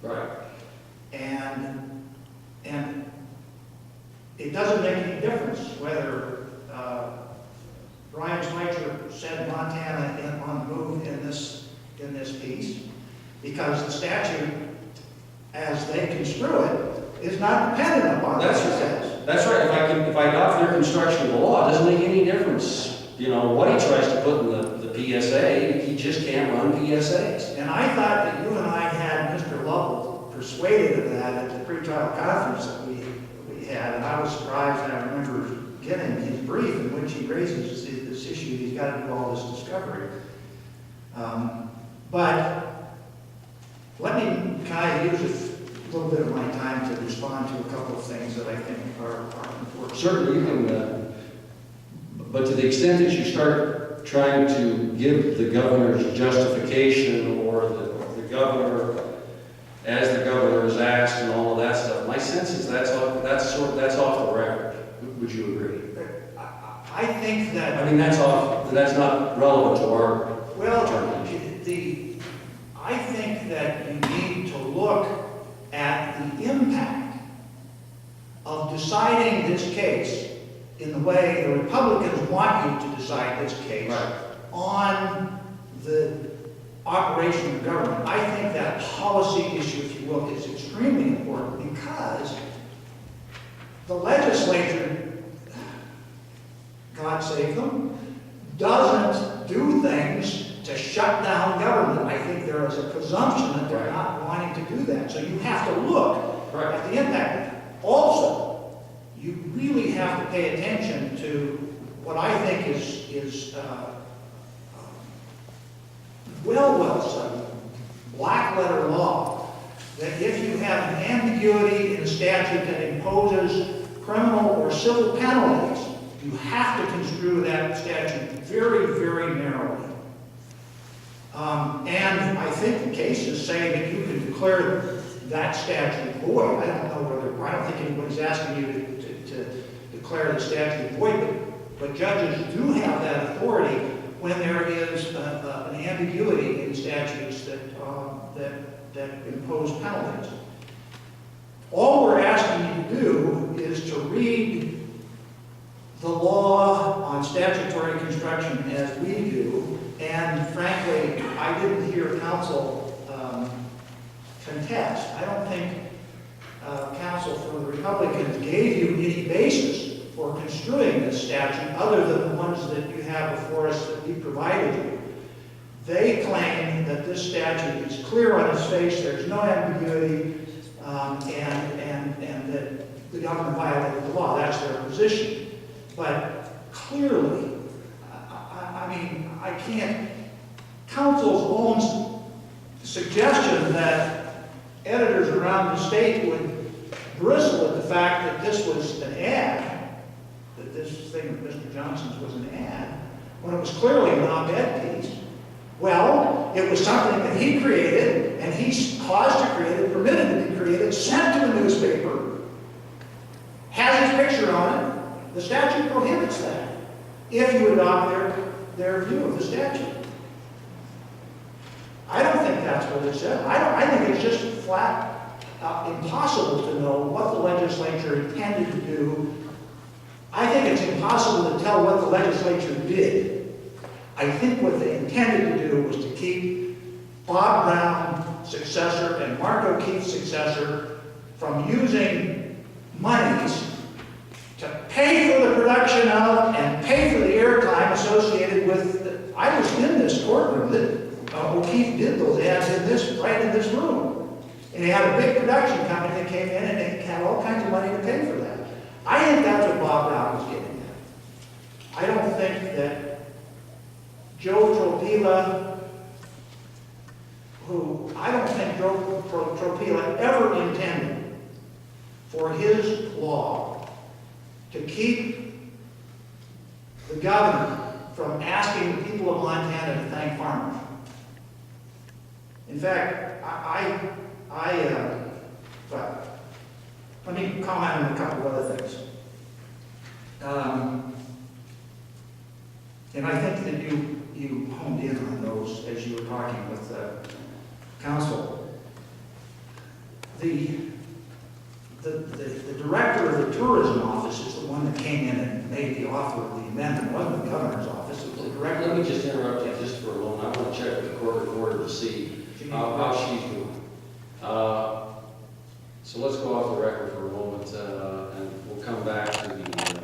Right. And it doesn't make any difference whether Brian Schweitzer said Montana on the move in this piece, because the statute, as they construe it, is not dependent upon what it says. That's right. If I adopt their construction of the law, it doesn't make any difference, you know, what he tries to put in the PSA. He just can't run PSAs. And I thought that you and I had Mr. Lovell persuaded of that at the pretrial conference that we had, and I was surprised. I remember getting his brief in which he raises this issue. He's got to do all this discovery. But let me kind of use a little bit of my time to respond to a couple of things that I think are important. Certainly you can, but to the extent that you start trying to give the governor's justification or the governor, as the governor is asked and all of that stuff, my sense is that's off the record. Would you agree? I think that... I mean, that's not relevant to our determination. I think that you need to look at the impact of deciding this case in the way the Republicans want you to decide this case on the operation of government. I think that policy issue, if you will, is extremely important because the legislature, God save them, doesn't do things to shut down government. I think there is a presumption that they're not wanting to do that. So you have to look at the impact. Also, you really have to pay attention to what I think is well studied, black letter law, that if you have an ambiguity in a statute that imposes criminal or civil penalties, you have to construe that statute very, very narrowly. And I think the cases say that you can declare that statute void. I don't think anybody's asking you to declare the statute void, but judges do have that authority when there is an ambiguity in statutes that impose penalties. All we're asking you to do is to read the law on statutory construction as we do, and frankly, I didn't hear counsel contest. I don't think counsel for the Republicans gave you any basis for construing this statute other than the ones that you have before us that we provided you. They claim that this statute is clear on its face, there's no ambiguity, and that the government violated the law. That's their position. But clearly, I can't, counsel's own suggestion that editors around the state would bristle at the fact that this was an ad, that this thing with Mr. Johnson's was an ad, when it was clearly an op-ed piece. Well, it was something that he created, and he caused to create it, permitted to be created, sent to the newspaper, has his picture on it. The statute prohibits that if you adopt their view of the statute. I don't think that's what it said. I think it's just flat impossible to know what the legislature intended to do. I think it's impossible to tell what the legislature did. I think what they intended to do was to keep Bob Brown's successor and Mark O'Keefe's successor from using monies to pay for the production of and pay for the airtime associated with I was in this courtroom that O'Keefe did those ads right in this room. And he had a big production company that came in and they had all kinds of money to pay for that. I think that's what Bob Brown was getting at. I don't think that Joe Tropila, Joe Tropila ever intended for his law to keep the governor from asking the people of Montana to thank farmers. In fact, let me comment on a couple of other things. And I think that you honed in on those as you were talking with counsel. the director of the tourism office is the one that came in and made the offer of the amendment. It wasn't the governor's office, it was the director. Let me just interrupt you just for a moment. I want to check with the court reporter to see how she's doing. So let's go off the record for a moment, and we'll come back to the